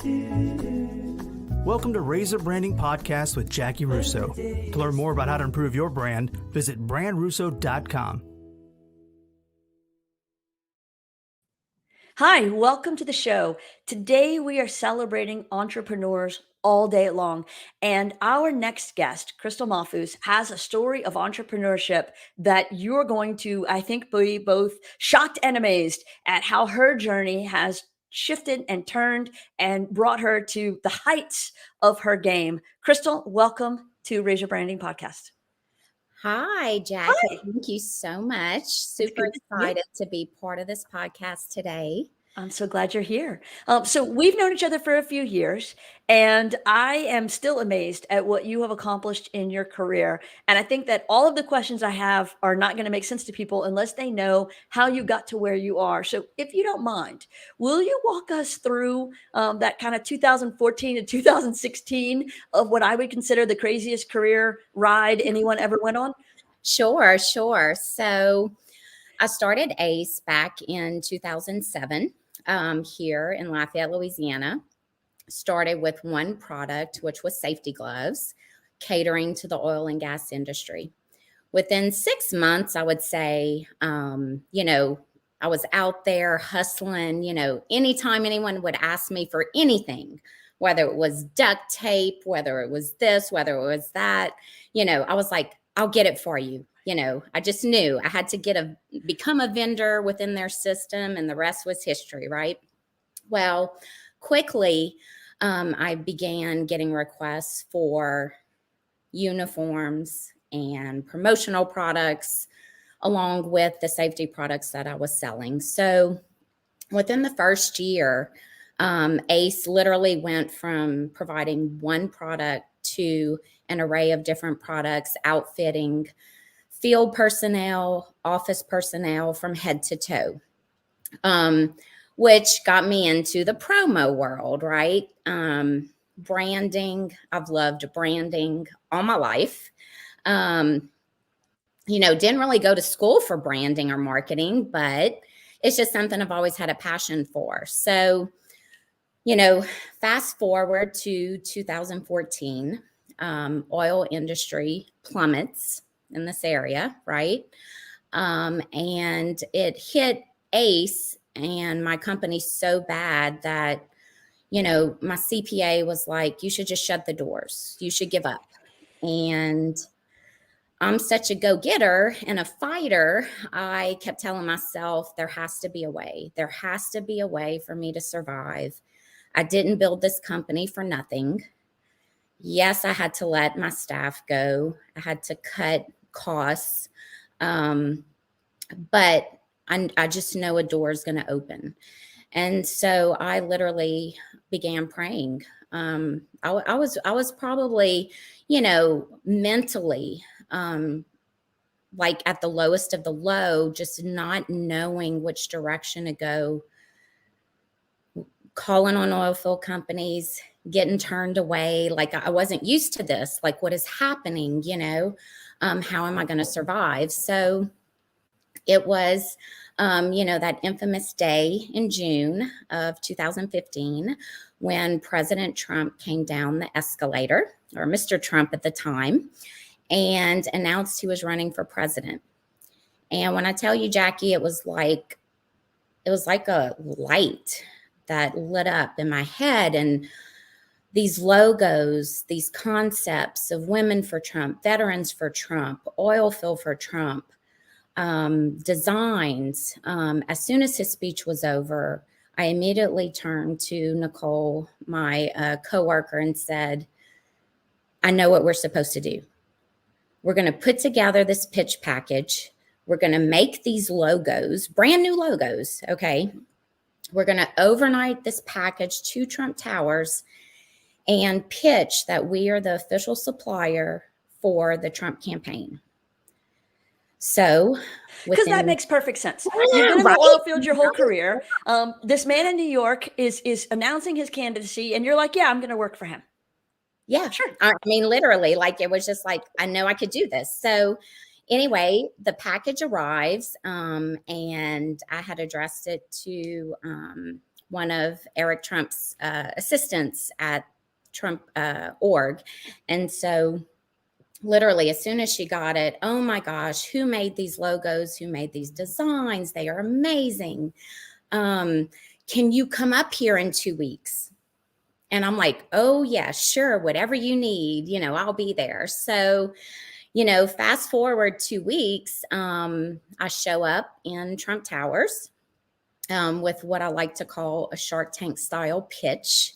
Welcome to RazorBranding Podcast with Jackie Russo. To learn more about how to improve your brand, visit brandrusso.com. Hi, welcome to the show. Today we are celebrating entrepreneurs all day long. And our next guest, Christl Mahfouz, has a story of entrepreneurship that you're going to, I think, be both shocked and amazed at how her journey has shifted and turned and brought her to the heights of her game. Christl, welcome to RazorBranding Podcast. Hi, Jackie. Hi. Thank you so much. Super excited to be part of this podcast today. I'm so glad you're here. So we've known each other for a few years, and I am still amazed at what you have accomplished in your career. And I think that all of the questions I have are not going to make sense to people unless they know how you got to where you are. So if you don't mind, will you walk us through that kind of 2014 to 2016 of what I would consider the craziest career ride anyone ever went on? Sure. So I started ACE back in 2007. Here in Lafayette, Louisiana. Started with one product, which was safety gloves, catering to the oil and gas industry. Within 6 months, I would say, I was out there hustling, anytime anyone would ask me for anything, whether it was duct tape, whether it was this, whether it was that, I was like, I'll get it for you. I just knew I had to become a vendor within their system, and the rest was history, right? Well, quickly, I began getting requests for uniforms and promotional products, along with the safety products that I was selling. So within the first year, ACE literally went from providing one product to an array of different products, outfitting field personnel, office personnel from head to toe, which got me into the promo world, right? Branding. I've loved branding all my life. Didn't really go to school for branding or marketing, but it's just something I've always had a passion for. So, fast forward to 2014, oil industry plummets in this area, right? And it hit ACE and my company so bad that, my CPA was like, you should just shut the doors. You should give up. And I'm such a go-getter and a fighter. I kept telling myself, there has to be a way. There has to be a way for me to survive. I didn't build this company for nothing. Yes, I had to let my staff go. I had to cut costs. But I just know a door is going to open. And so I literally began praying. I was probably, mentally, like at the lowest of the low, just not knowing which direction to go, calling on oil field companies, getting turned away. Like I wasn't used to this. Like, what is happening? How am I going to survive? So it was, that infamous day in June of 2015 when President Trump came down the escalator, or Mr. Trump at the time, and announced he was running for president. And when I tell you, Jackie, it was like a light that lit up in my head, and these logos, these concepts of women for Trump, veterans for Trump, oil field for Trump, designs. As soon as his speech was over, I immediately turned to Nicole, my coworker, and said, I know what we're supposed to do. We're going to put together this pitch package. We're going to make these logos, brand new logos, okay? We're going to overnight this package to Trump Towers and pitch that we are the official supplier for the Trump campaign. So, because that makes perfect sense. You've been in the oil field your whole career. This man in New York is announcing his candidacy, and you're like, yeah, I'm going to work for him. Yeah, sure. I mean, literally, like, it was just like, I know I could do this. So anyway, the package arrives, and I had addressed it to one of Eric Trump's assistants at Trump org. And so literally, as soon as she got it, oh my gosh, who made these logos? Who made these designs? They are amazing. Can you come up here in 2 weeks? And I'm like, oh yeah, sure. Whatever you need, I'll be there. So, fast forward 2 weeks, I show up in Trump Towers with what I like to call a Shark Tank style pitch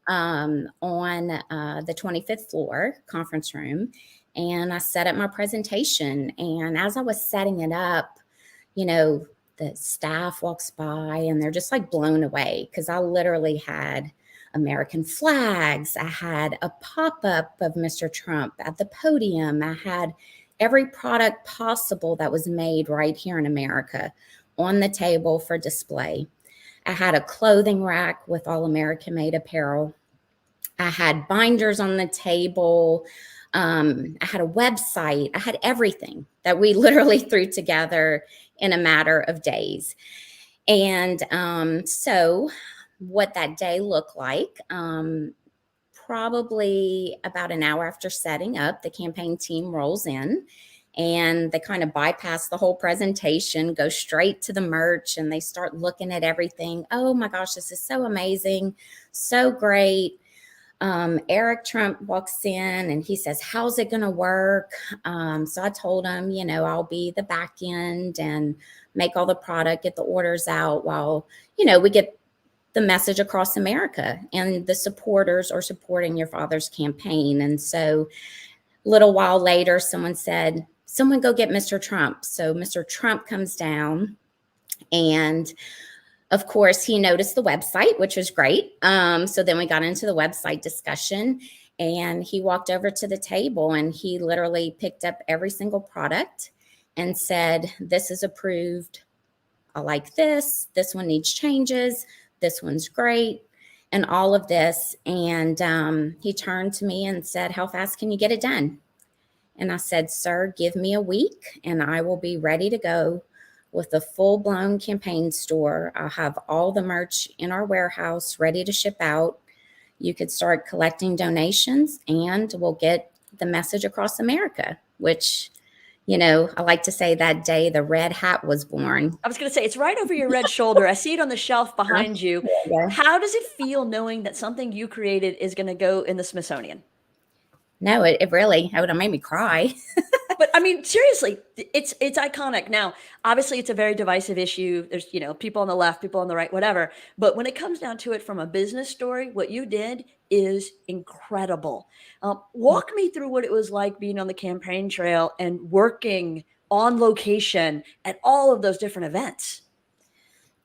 on the 25th floor conference room. And I set up my presentation. And as I was setting it up, the staff walks by and they're just like blown away because I literally had American flags. I had a pop-up of Mr. Trump at the podium. I had every product possible that was made right here in America on the table for display. I had a clothing rack with all American made apparel. I had binders on the table. I had a website. I had everything that we literally threw together in a matter of days. And so what that day looked like, probably about an hour after setting up, the campaign team rolls in and they kind of bypass the whole presentation, go straight to the merch, and they start looking at everything. Oh my gosh, this is so amazing, so great. Eric Trump walks in and he says, how's it going to work? So I told him, I'll be the back end and make all the product, get the orders out while, we get the message across America, and the supporters are supporting your father's campaign. And so a little while later, someone said, someone go get Mr. Trump. So Mr. Trump comes down, and of course, he noticed the website, which was great. So then we got into the website discussion, and he walked over to the table and he literally picked up every single product and said, this is approved. I like this. This one needs changes. This one's great. And all of this. And he turned to me and said, how fast can you get it done? And I said, sir, give me a week and I will be ready to go with a full-blown campaign store. I'll have all the merch in our warehouse ready to ship out. You could start collecting donations and we'll get the message across America, which, I like to say that day the red hat was born. I was going to say, it's right over your red shoulder. I see it on the shelf behind you. Yeah. How does it feel knowing that something you created is going to go in the Smithsonian? No, it really, it would have made me cry. But I mean, seriously, it's iconic. Now, obviously, it's a very divisive issue. There's, people on the left, people on the right, whatever. But when it comes down to it from a business story, what you did is incredible. Walk me through what it was like being on the campaign trail and working on location at all of those different events.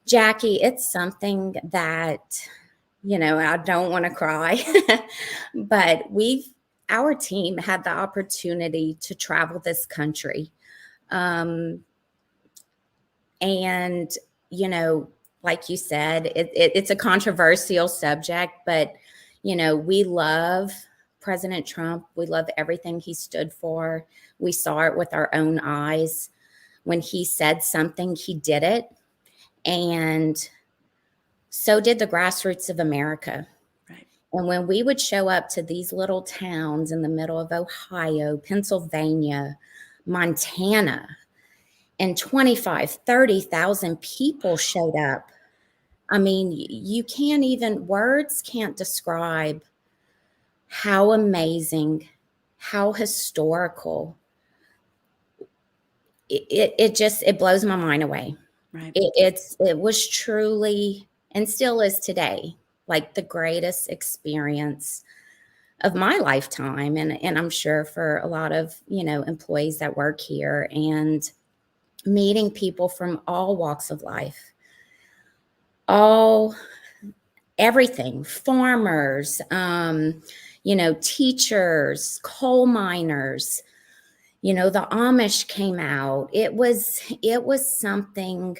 Jackie, it's something that, I don't want to cry, but our team had the opportunity to travel this country. And, like you said, it's a controversial subject, but, we love President Trump. We love everything he stood for. We saw it with our own eyes. When he said something, he did it. And so did the grassroots of America. And when we would show up to these little towns in the middle of Ohio, Pennsylvania, Montana, and 30,000 people showed up. I mean, words can't describe how amazing, how historical. It blows my mind away. Right. It was truly, and still is today, like the greatest experience of my lifetime. And I'm sure for a lot of, employees that work here, and meeting people from all walks of life, everything, farmers, teachers, coal miners, the Amish came out. It was something,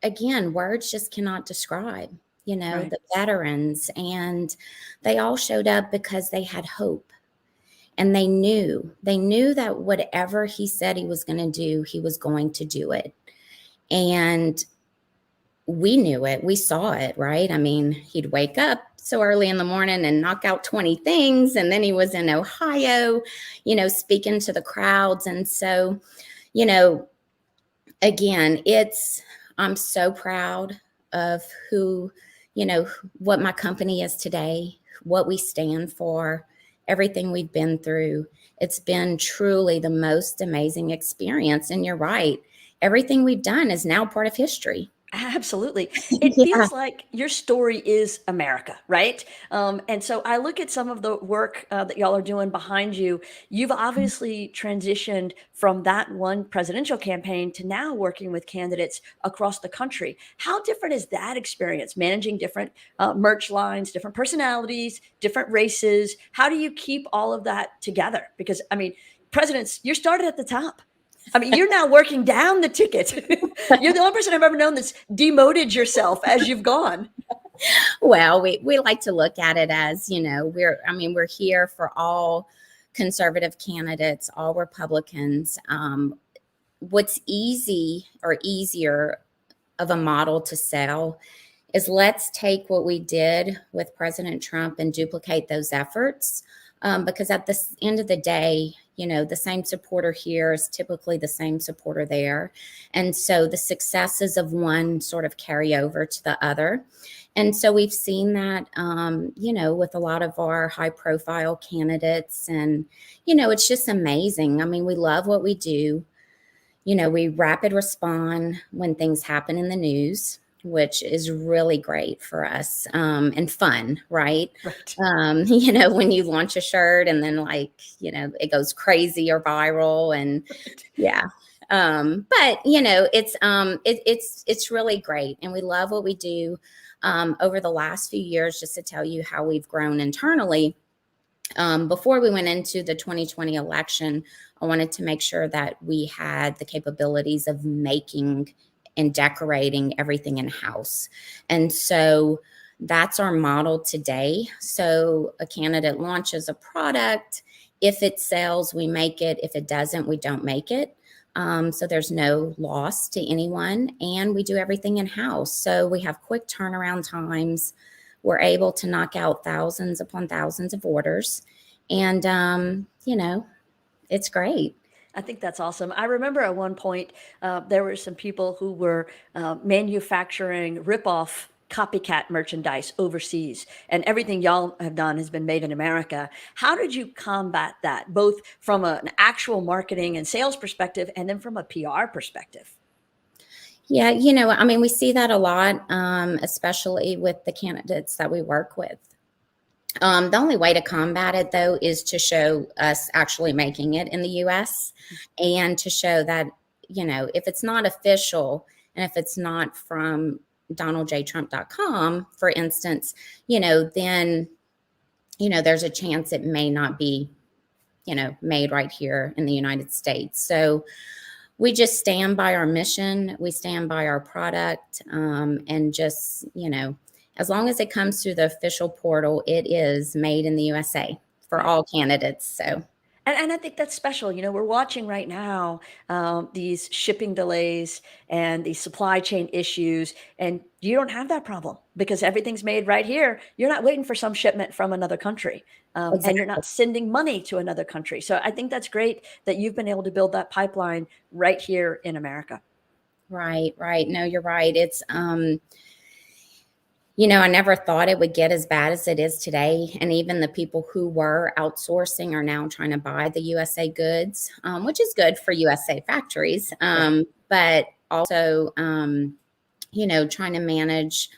again, words just cannot describe. Right. The veterans, and they all showed up because they had hope, and they knew that whatever he said he was going to do, he was going to do it. And we knew it. We saw it, right? I mean, he'd wake up so early in the morning and knock out 20 things. And then he was in Ohio, speaking to the crowds. And so, you know, again, I'm so proud of who, what my company is today, what we stand for, everything we've been through. It's been truly the most amazing experience. And you're right. Everything we've done is now part of history. Absolutely. It Yeah. feels like your story is America, right? And so I look at some of the work that y'all are doing behind you. You've obviously transitioned from that one presidential campaign to now working with candidates across the country. How different is that experience, managing different merch lines, different personalities, different races? How do you keep all of that together? Because, I mean, presidents, you started at the top. I mean, you're now working down the ticket. You're the only person I've ever known that's demoted yourself as you've gone. Well, we like to look at it as, we're here for all conservative candidates, all Republicans. What's easy or easier of a model to sell is let's take what we did with President Trump and duplicate those efforts. Because at the end of the day, the same supporter here is typically the same supporter there. And so the successes of one sort of carry over to the other. And so we've seen that, with a lot of our high profile candidates. And, it's just amazing. I mean, we love what we do. We rapid respond when things happen in the news, which is really great for us, and fun, right? Right. When you launch a shirt and then it goes crazy or viral and yeah. But it's really great. And we love what we do. Over the last few years, just to tell you how we've grown internally, before we went into the 2020 election, I wanted to make sure that we had the capabilities of making and decorating everything in-house. And so that's our model today. So a candidate launches a product. If it sells, we make it. If it doesn't, we don't make it. So there's no loss to anyone. And we do everything in-house. So we have quick turnaround times. We're able to knock out thousands upon thousands of orders. And, it's great. I think that's awesome. I remember at one point, there were some people who were manufacturing ripoff copycat merchandise overseas, and everything y'all have done has been made in America. How did you combat that, both from an actual marketing and sales perspective, and then from a PR perspective? Yeah, we see that a lot, especially with the candidates that we work with. The only way to combat it, though, is to show us actually making it in the U.S. and to show that, if it's not official and if it's not from DonaldJTrump.com, for instance, then, there's a chance it may not be, made right here in the United States. So we just stand by our mission. We stand by our product, and just, as long as it comes through the official portal, it is made in the USA for all candidates. So, and I think that's special. We're watching right now these shipping delays and these supply chain issues, and you don't have that problem because everything's made right here. You're not waiting for some shipment from another country, and you're not sending money to another country. So I think that's great that you've been able to build that pipeline right here in America. Right. No, you're right. It's, I never thought it would get as bad as it is today. And even the people who were outsourcing are now trying to buy the USA goods, which is good for USA factories. But also, trying to manage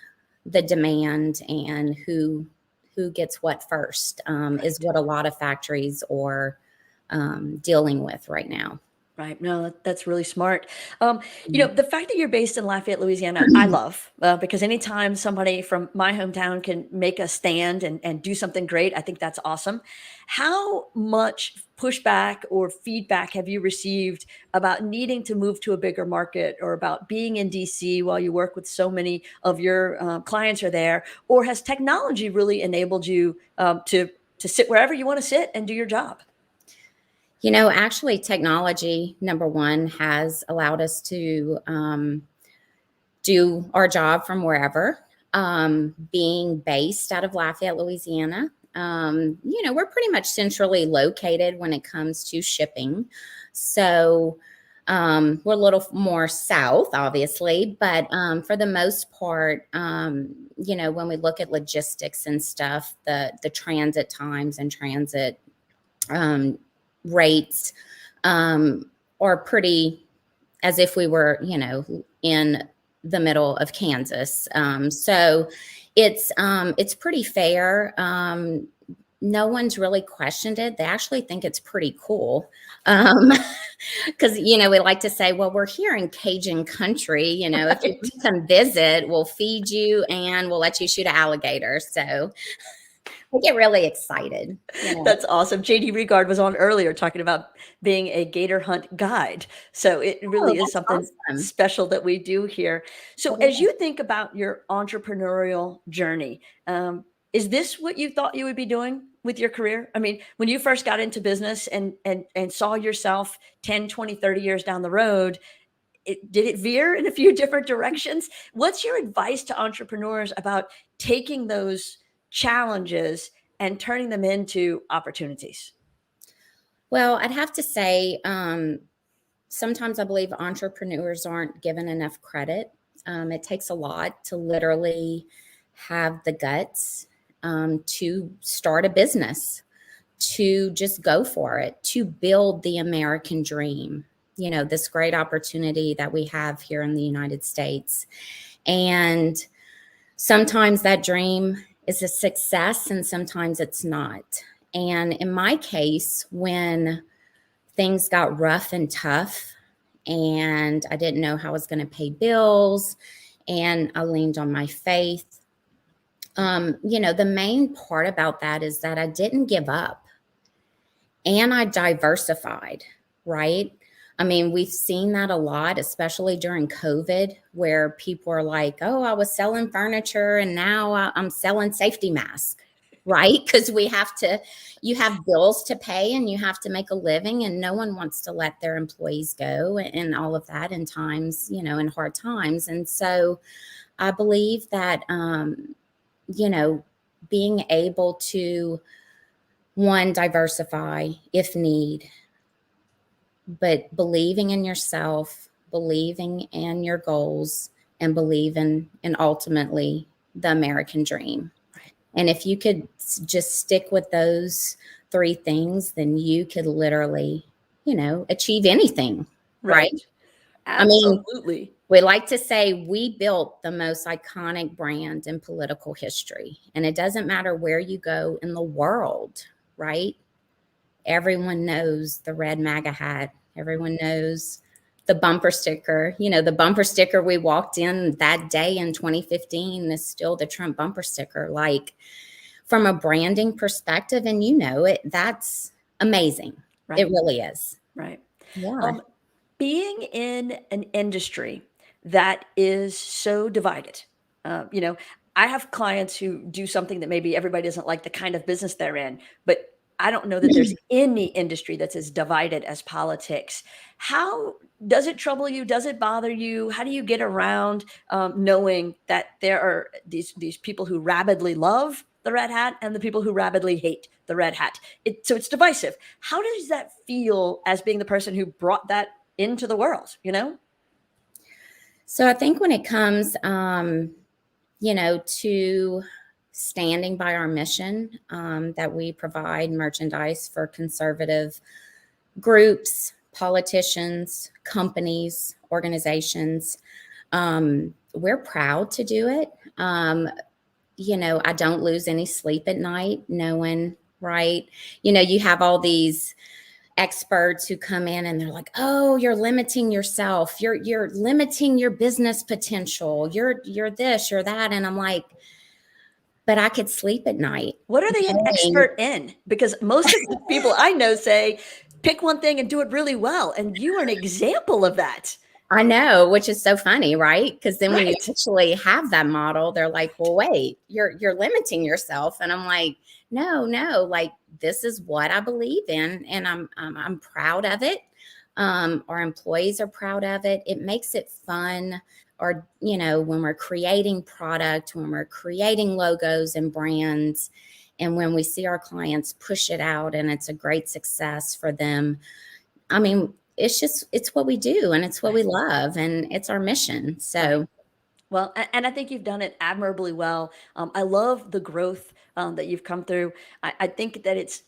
the demand and who gets what first is what a lot of factories are dealing with right now. Right. No, that's really smart. The fact that you're based in Lafayette, Louisiana, I love because anytime somebody from my hometown can make a stand and do something great, I think that's awesome. How much pushback or feedback have you received about needing to move to a bigger market or about being in DC while you work with so many of your clients are there? Or has technology really enabled you to sit wherever you want to sit and do your job? Actually, technology, number one, has allowed us to do our job from wherever. Being based out of Lafayette, Louisiana, we're pretty much centrally located when it comes to shipping. So we're a little more south, obviously, but for the most part, when we look at logistics and stuff, the transit times and transit rates are pretty as if we were, in the middle of Kansas. So it's pretty fair. No one's really questioned it. They actually think it's pretty cool. Because, we like to say, well, we're here in Cajun country. If you come visit, we'll feed you and we'll let you shoot an alligator. So I get really excited. That's awesome. JD Regard was on earlier talking about being a gator hunt guide. So it really is something special that we do here. So as you think about your entrepreneurial journey, is this what you thought you would be doing with your career? I mean, when you first got into business and saw yourself 10, 20, 30 years down the road, did it veer in a few different directions? What's your advice to entrepreneurs about taking those challenges and turning them into opportunities? Well, I'd have to say, sometimes I believe entrepreneurs aren't given enough credit. It takes a lot to literally have the guts to start a business, to just go for it, to build the American dream, this great opportunity that we have here in the United States. And sometimes that dream is a success and sometimes it's not. And in my case, when things got rough and tough and I didn't know how I was going to pay bills and I leaned on my faith, the main part about that is that I didn't give up and I diversified, right? I mean, we've seen that a lot, especially during COVID, where people are like, oh, I was selling furniture and now I'm selling safety masks, right? Because you have bills to pay and you have to make a living and no one wants to let their employees go and all of that in times, in hard times. And so I believe that, being able to, one, diversify if need, but believing in yourself, believing in your goals, and believing in ultimately the American dream. And if you could just stick with those three things, then you could literally, achieve anything, right? Absolutely. I mean, we like to say we built the most iconic brand in political history. And it doesn't matter where you go in the world, right? Everyone knows the red MAGA hat. Everyone knows the bumper sticker. The bumper sticker we walked in that day in 2015 is still the Trump bumper sticker. Like, from a branding perspective, and that's amazing. Right. It really is. Right. Yeah. Being in an industry that is so divided, I have clients who do something that maybe everybody doesn't like the kind of business they're in, but I don't know that there's any industry that's as divided as politics. How does it trouble you? Does it bother you? How do you get around knowing that there are these people who rabidly love the red hat and the people who rabidly hate the red hat? So it's divisive. How does that feel as being the person who brought that into the world, So I think when it comes, to standing by our mission, that we provide merchandise for conservative groups, politicians, companies, organizations, we're proud to do it. I don't lose any sleep at night knowing, right? You have all these experts who come in and they're like, oh, you're limiting yourself. You're limiting your business potential. You're this, you're that. And I'm like, but I could sleep at night. What are they an expert in? Because most of the people I know say, pick one thing and do it really well. And you are an example of that. I know, which is so funny, right? Because then when you actually have that model, they're like, well, wait, you're limiting yourself. And I'm like, no, like, this is what I believe in. And I'm proud of it. Our employees are proud of it. It makes it fun are, when we're creating product, when we're creating logos and brands, and when we see our clients push it out and it's a great success for them. I mean, it's what we do, and it's what we love, and it's our mission. So. Right. Well, and I think you've done it admirably well. I love the growth that you've come through. I think that it's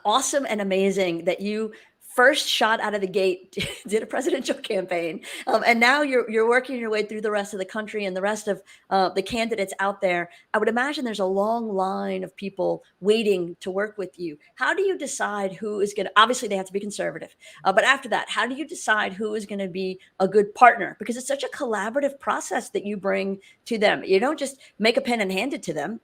awesome and amazing that you first shot out of the gate, did a presidential campaign, and now you're working your way through the rest of the country and the rest of the candidates out there. I would imagine there's a long line of people waiting to work with you. How do you decide who is going to? Obviously, they have to be conservative, but after that, how do you decide who is going to be a good partner? Because it's such a collaborative process that you bring to them. You don't just make a pen and hand it to them.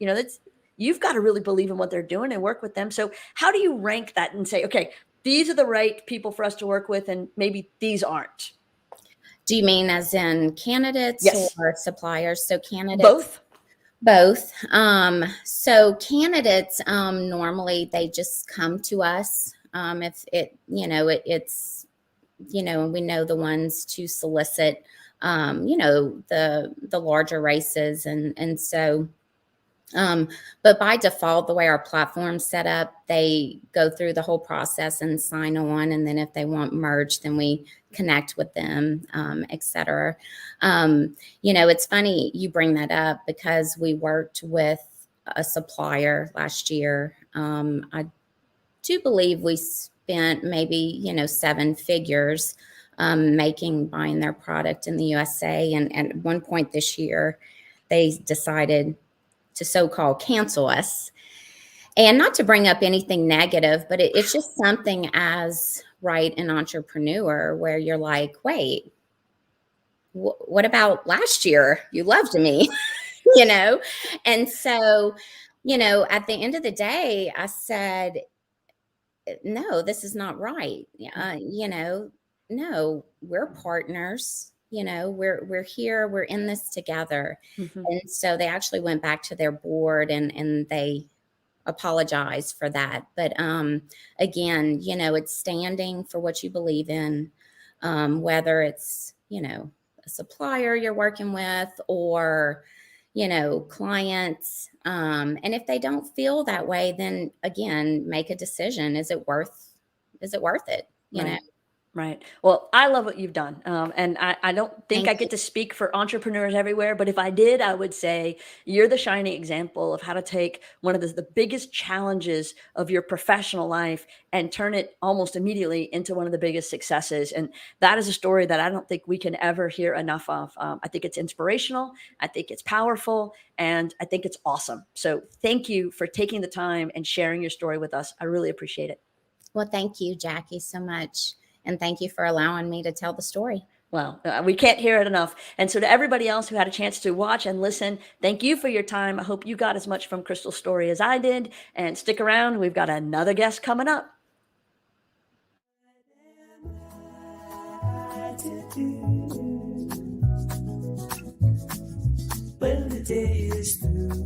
You've got to really believe in what they're doing and work with them. So how do you rank that and say, okay, these are the right people for us to work with, and maybe these aren't? Do you mean as in candidates or suppliers? So candidates. Both. So candidates, normally they just come to us. If it's, we know the ones to solicit, the larger races. And so, but by default, the way our platform's set up, they go through the whole process and sign on. And then if they want merge, then we connect with them, et cetera. It's funny you bring that up because we worked with a supplier last year. I do believe we spent maybe, 7 figures buying their product in the USA. And at one point this year, they decided to so-called cancel us. And not to bring up anything negative, but it's just something as an entrepreneur where you're like, wait, what about last year? You loved me, And so, at the end of the day, I said, no, this is not right. No, we're partners. We're here, we're in this together. Mm-hmm. And so they actually went back to their board and they apologized for that. But again, it's standing for what you believe in, whether it's, a supplier you're working with or, clients. And if they don't feel that way, then again, make a decision. Is it worth it? Right. Well, I love what you've done. And I don't think I get to speak for entrepreneurs everywhere, but if I did, I would say you're the shining example of how to take one of the biggest challenges of your professional life and turn it almost immediately into one of the biggest successes. And that is a story that I don't think we can ever hear enough of. I think it's inspirational. I think it's powerful. And I think it's awesome. So thank you for taking the time and sharing your story with us. I really appreciate it. Well, thank you, Jackie, so much. And thank you for allowing me to tell the story. Well, we can't hear it enough. And so to everybody else who had a chance to watch and listen, thank you for your time. I hope you got as much from Christl's story as I did. And stick around. We've got another guest coming up. Well, the day is through.